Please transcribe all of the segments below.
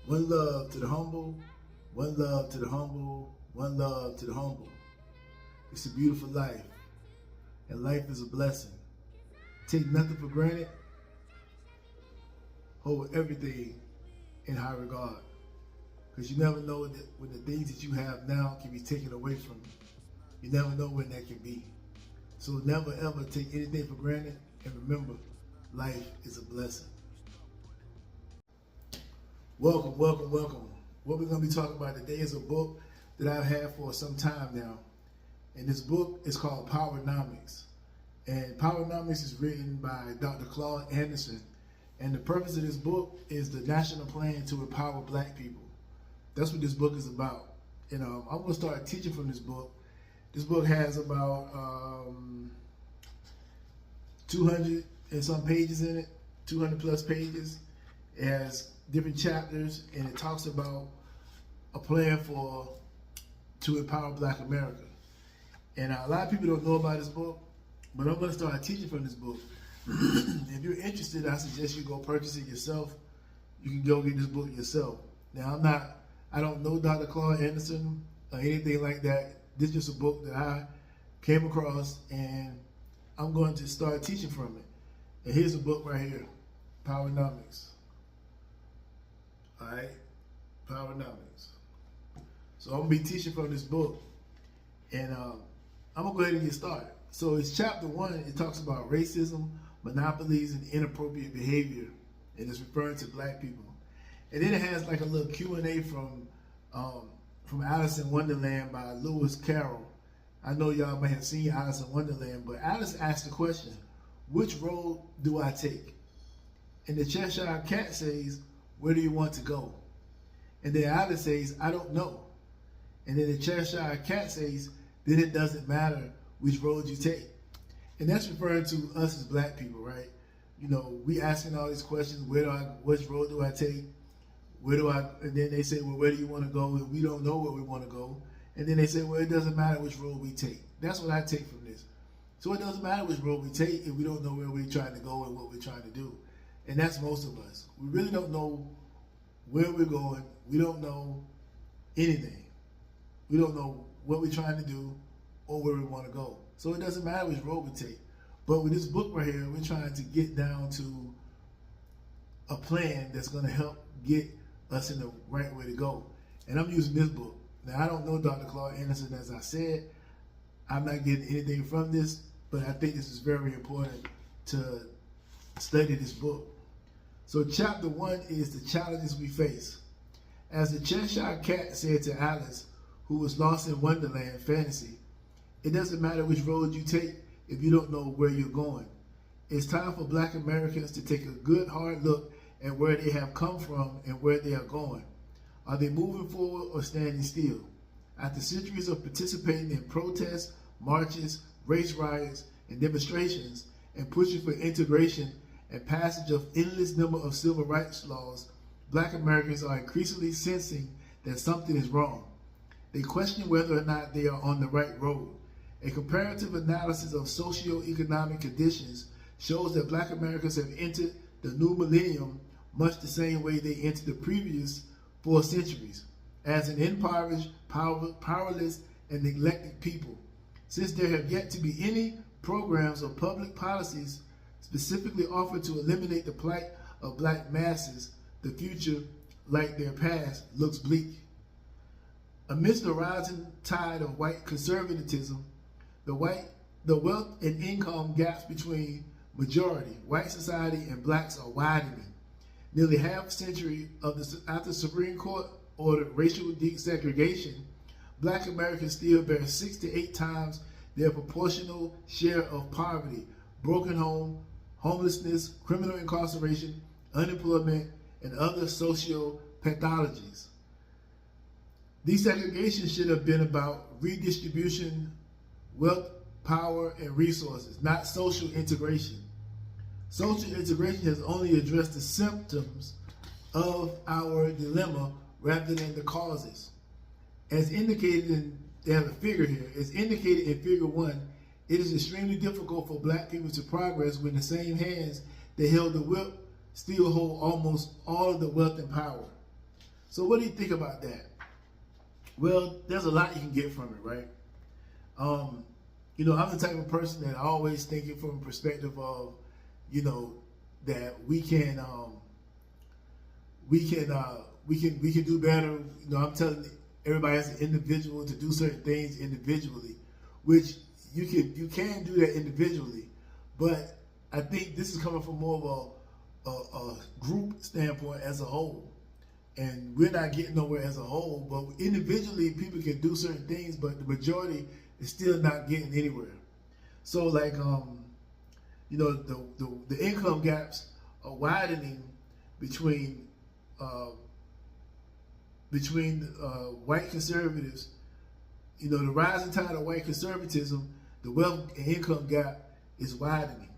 One love to the humble, one love to the humble, one love to the humble. It's a beautiful life, and life is a blessing. Take nothing for granted. Hold everything in high regard. Because you never know that when the things that you have now can be taken away from you. You never know when that can be. So never ever take anything for granted, and remember, life is a blessing. Welcome, welcome, welcome. What we're going to be talking about today is a book that I've had for some time now. And this book is called Powernomics. And Powernomics is written by Dr. Claude Anderson. And the purpose of this book is the national plan to empower black people. That's what this book is about. And I'm going to start teaching from this book. This book has about 200 and some pages in it, 200 plus pages. It has different chapters, and it talks about a plan to empower Black America. And a lot of people don't know about this book, but I'm going to start teaching from this book. If you're interested, I suggest you go purchase it yourself. You can go get this book yourself. Now, I don't know Dr. Claude Anderson or anything like that. This is just a book that I came across, and I'm going to start teaching from it. And here's a book right here, Powernomics. All right, Powernomics. So I'm gonna be teaching from this book, and I'm gonna go ahead and get started. So it's chapter 1. It talks about racism, monopolies, and inappropriate behavior, and it's referring to black people. And then it has like a little Q&A from Alice in Wonderland by Lewis Carroll. I know y'all may have seen Alice in Wonderland, but Alice asked the question, which road do I take? And the Cheshire Cat says, where do you want to go? And then Alice says, I don't know. And then the Cheshire Cat says, then it doesn't matter which road you take. And that's referring to us as black people, right? You know, we asking all these questions, which road do I take? And then they say, well, where do you want to go? And we don't know where we want to go. And then they say, well, it doesn't matter which road we take. That's what I take from this. So it doesn't matter which road we take if we don't know where we're trying to go and what we're trying to do. And that's most of us. We really don't know where we're going. We don't know anything. We don't know what we're trying to do or where we want to go. So it doesn't matter which road we take. But with this book right here, we're trying to get down to a plan that's going to help get us in the right way to go. And I'm using this book. Now, I don't know Dr. Claude Anderson, as I said. I'm not getting anything from this, but I think this is very important to study this book. So chapter 1 is the challenges we face. As the Cheshire Cat said to Alice, who was lost in Wonderland fantasy, it doesn't matter which road you take if you don't know where you're going. It's time for black Americans to take a good hard look at where they have come from and where they are going. Are they moving forward or standing still? After centuries of participating in protests, marches, race riots, and demonstrations, and pushing for integration and passage of endless number of civil rights laws, black Americans are increasingly sensing that something is wrong. They question whether or not they are on the right road. A comparative analysis of socio-economic conditions shows that black Americans have entered the new millennium much the same way they entered the previous 4 centuries, as an impoverished, powerless, and neglected people. Since there have yet to be any programs or public policies specifically offered to eliminate the plight of black masses, the future, like their past, looks bleak. Amidst the rising tide of white conservatism, the wealth and income gaps between majority white society and blacks are widening. Nearly half a century after the Supreme Court ordered racial desegregation, black Americans still bear 6 to 8 times their proportional share of poverty, broken home, homelessness, criminal incarceration, unemployment, and other social pathologies. Desegregation should have been about redistribution, wealth, power, and resources, not social integration. Social integration has only addressed the symptoms of our dilemma rather than the causes. As indicated they have a figure here, as indicated in figure 1, it is extremely difficult for black people to progress when the same hands that held the whip still hold almost all of the wealth and power. So what do you think about that? Well, there's a lot you can get from it, right? You know, I'm the type of person that always thinking from a perspective of, you know, that we can do better. You know, I'm telling everybody as an individual to do certain things individually, which you can do that individually, but I think this is coming from more of a group standpoint as a whole, and we're not getting nowhere as a whole. But individually, people can do certain things, but the majority is still not getting anywhere. So, like, you know, the income gaps are widening between white conservatives. You know, the rising tide of white conservatism, the wealth and income gap is widening.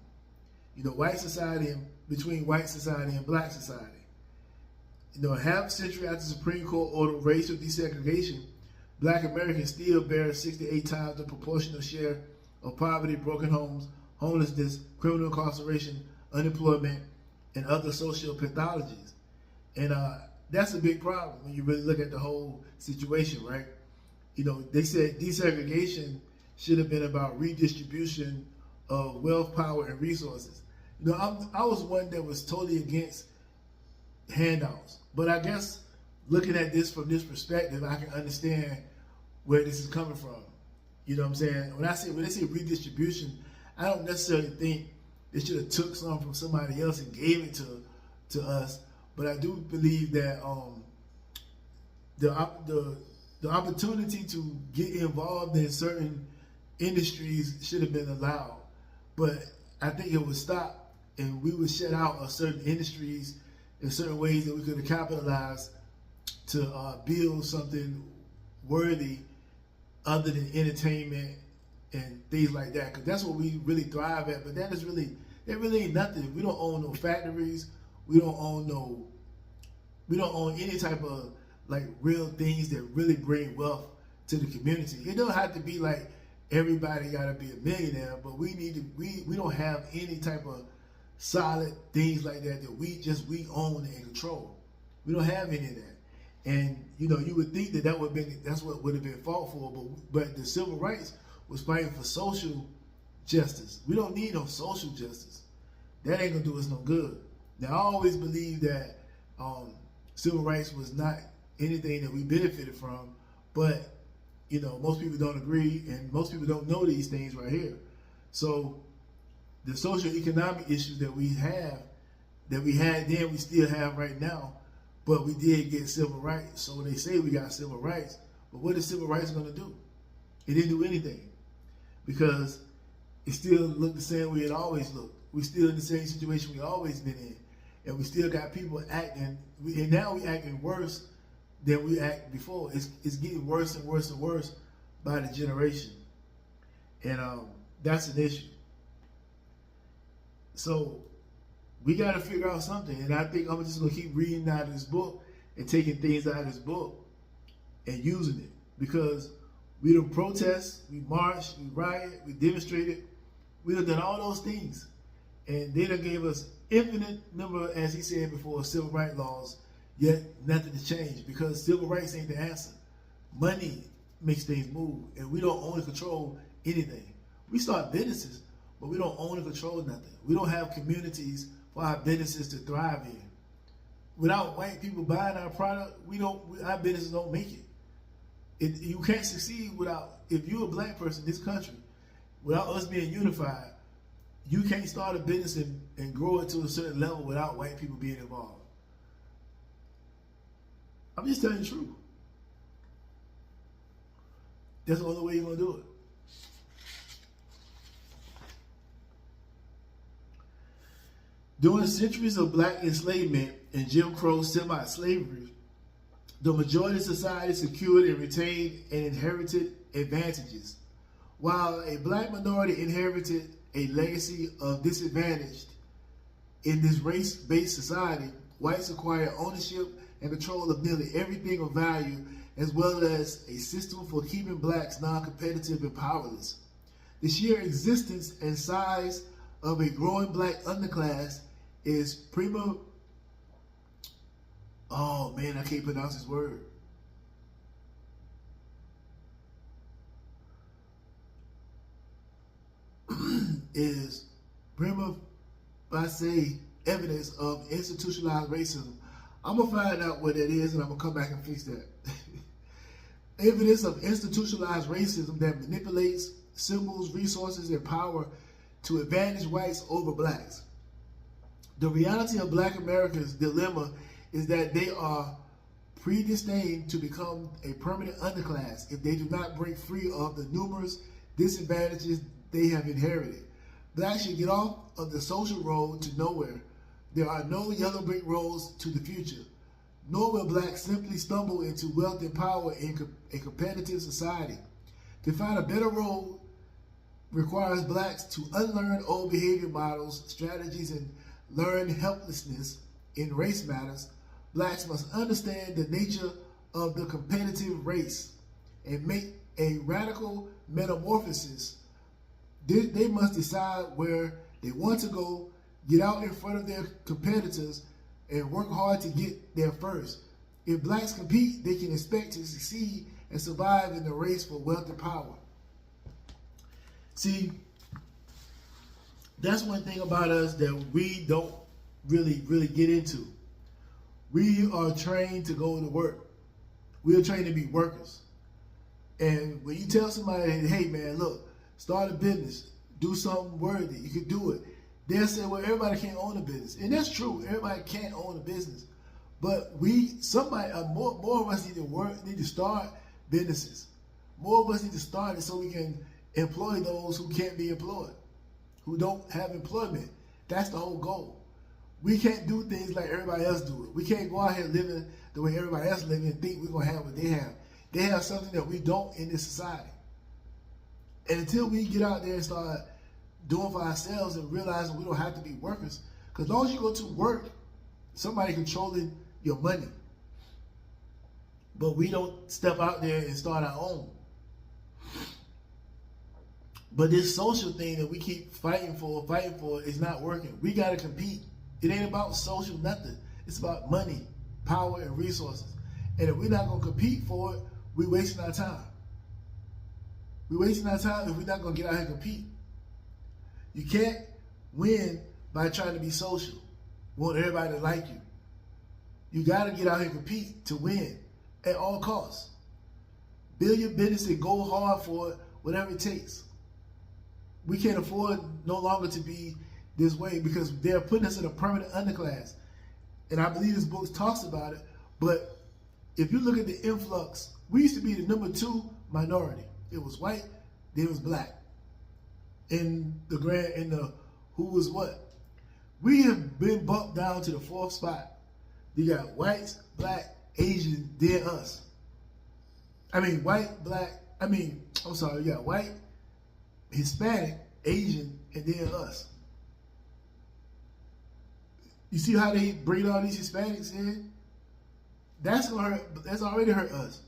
You know, white society and between white society and black society. You know, half a century after the Supreme Court ordered racial desegregation, black Americans still bear 68 times the proportional share of poverty, broken homes, homelessness, criminal incarceration, unemployment, and other social pathologies. And that's a big problem when you really look at the whole situation, right? You know, they said desegregation should have been about redistribution of wealth, power, and resources. You know, I was one that was totally against handouts, but I guess looking at this from this perspective, I can understand where this is coming from. You know what I'm saying? When they say redistribution, I don't necessarily think they should have took some from somebody else and gave it to us, but I do believe that the opportunity to get involved in certain industries should have been allowed, but I think it would stop and we would shut out of certain industries in certain ways that we could have capitalized to build something worthy other than entertainment and things like that, because that's what we really thrive at. But that really ain't nothing. We don't own no factories. We don't own any type of like real things that really bring wealth to the community. It don't have to be like everybody got to be a millionaire, but we don't have any type of solid things like that we own and control. We don't have any of that. And you know, you would think that's what would have been fought for, but the civil rights was fighting for social justice. We don't need no social justice. That ain't gonna do us no good. Now, I always believe that civil rights was not anything that we benefited from, but you know, most people don't agree, and most people don't know these things right here. So the social economic issues that we had then, we still have right now, but we did get civil rights. So they say we got civil rights, but what is civil rights going to do? It didn't do anything, because it still looked the same way it always looked. We still in the same situation we always been in, and we still got people acting, and now we acting worse than we act before. It's getting worse and worse and worse by the generation, and that's an issue. So we got to figure out something, and I think I'm just going to keep reading out of this book and taking things out of this book and using it, because we done protest, we marched, we riot, we demonstrated, we done all those things, and they done gave us infinite number, as he said before, civil rights laws, yet nothing has changed, because civil rights ain't the answer. Money makes things move, and we don't own and control anything. We start businesses, but we don't own and control nothing. We don't have communities for our businesses to thrive in. Without white people buying our product, our businesses don't make it. You can't succeed if you're a black person in this country, without us being unified, you can't start a business and grow it to a certain level without white people being involved. I'm just telling you the truth. That's the only way you're going to do it. During centuries of black enslavement and Jim Crow semi-slavery, the majority of society secured and retained and inherited advantages, while a black minority inherited a legacy of disadvantage. In this race-based society, whites acquired ownership and control of nearly everything of value, as well as a system for keeping blacks non-competitive and powerless. The sheer existence and size of a growing black underclass is prima Oh man, I can't pronounce his word. Is prima facie evidence of institutionalized racism. I'm gonna find out what that is, and I'm gonna come back and fix that. Evidence of institutionalized racism that manipulates symbols, resources, and power to advantage whites over blacks. The reality of Black America's dilemma is that they are predestined to become a permanent underclass if they do not break free of the numerous disadvantages they have inherited. Blacks should get off of the social road to nowhere. There are no yellow brick roads to the future. Nor will blacks simply stumble into wealth and power in a competitive society. To find a better road requires blacks to unlearn old behavior models, strategies, and learn helplessness in race matters. Blacks must understand the nature of the competitive race and make a radical metamorphosis. They must decide where they want to go, get out in front of their competitors, and work hard to get there first. If blacks compete, they can expect to succeed and survive in the race for wealth and power. See, that's one thing about us that we don't really get into. We are trained to go to work. We are trained to be workers. And when you tell somebody, hey man, look, start a business, do something worthy, you can do it, they'll say, well, everybody can't own a business. And that's true, everybody can't own a business. But more of us need to start businesses. More of us need to start it so we can employ those who can't be employed, who don't have employment. That's the whole goal. We can't do things like everybody else do it. We can't go out here living the way everybody else living and think we're going to have what they have. They have something that we don't in this society. And until we get out there and start doing for ourselves and realizing we don't have to be workers, because as long as you go to work, somebody controlling your money. But we don't step out there and start our own. But this social thing that we keep fighting for is not working. We got to compete. It ain't about social nothing. It's about money, power, and resources. And if we're not going to compete for it, we're wasting our time. We're wasting our time if we're not going to get out here and compete. You can't win by trying to be social. Want everybody to like you. You got to get out here and compete to win at all costs. Build your business and go hard for it, whatever it takes. We can't afford no longer to be this way because they're putting us in a permanent underclass. And I believe this book talks about it. But if you look at the influx, we used to be the number 2 minority. It was white, then it was black. In the who was what. We have been bumped down to the 4th spot. You got whites, black, Asian, then us. You got white, Hispanic, Asian, and then us. You see how they bring all these Hispanics in? That's gonna hurt. That's already hurt us.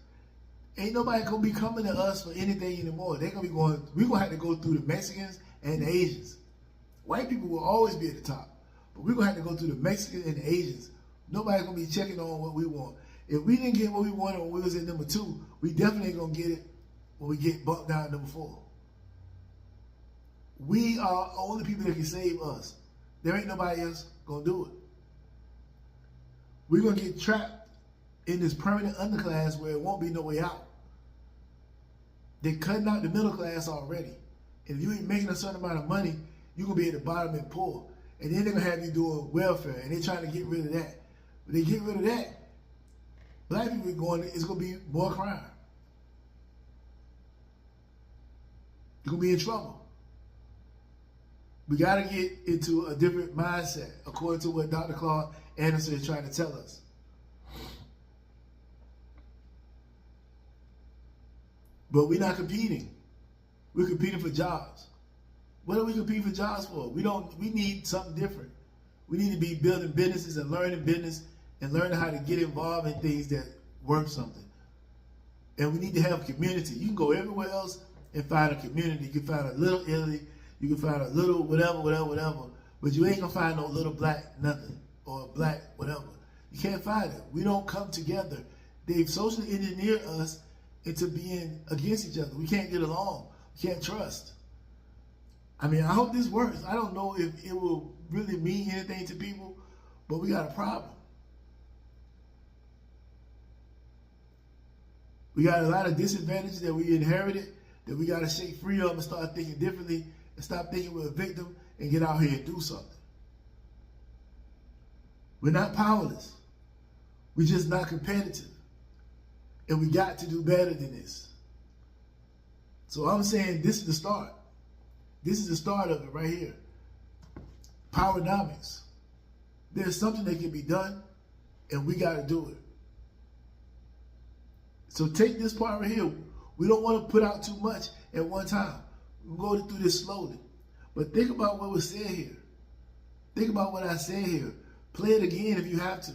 Ain't nobody gonna be coming to us for anything anymore. We're gonna have to go through the Mexicans and the Asians. White people will always be at the top, but we're gonna have to go through the Mexicans and the Asians. Nobody's gonna be checking on what we want. If we didn't get what we wanted when we was at number 2, we definitely ain't gonna get it when we get bumped down to number 4. We are only people that can save us. There ain't nobody else gonna do it. We're gonna get trapped in this permanent underclass where it won't be no way out. They're cutting out the middle class already. And if you ain't making a certain amount of money, you're gonna be at the bottom and poor. And then they're gonna have you doing welfare, and they're trying to get rid of that. When they get rid of that, black people it's gonna be more crime. You're gonna be in trouble. We gotta get into a different mindset, according to what Dr. Claude Anderson is trying to tell us. But we're not competing. We're competing for jobs. What are we competing for jobs for? We need something different. We need to be building businesses and learning business and learning how to get involved in things that work something. And we need to have a community. You can go everywhere else and find a community. You can find a little Italy, you can find a little whatever. But you ain't gonna find no little black nothing or black whatever. You can't find it. We don't come together. They've socially engineered us into being against each other. We can't get along. We can't trust. I mean, I hope this works. I don't know if it will really mean anything to people, but we got a problem. We got a lot of disadvantages that we inherited that we got to shake free of and start thinking differently and stop thinking we're a victim and get out here and do something. We're not powerless. We're just not competitive. And we got to do better than this. So I'm saying this is the start. This is the start of it right here. Powernomics. There's something that can be done, and we got to do it. So take this part right here. We don't want to put out too much at one time. We'll go through this slowly. But think about what was said here. Think about what I said here. Play it again if you have to.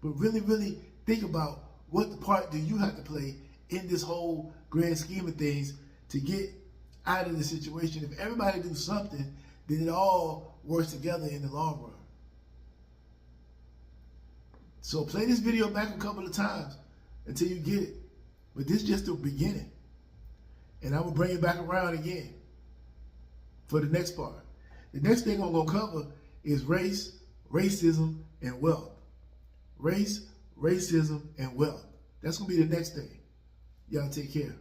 But really, really think about what the part do you have to play in this whole grand scheme of things to get out of the situation. If everybody do something, then it all works together in the long run. So play this video back a couple of times until you get it. But this is just the beginning. And I will bring it back around again for the next part. The next thing I'm going to cover is race, racism, and wealth. Race, racism, and wealth. That's going to be the next thing. Y'all take care.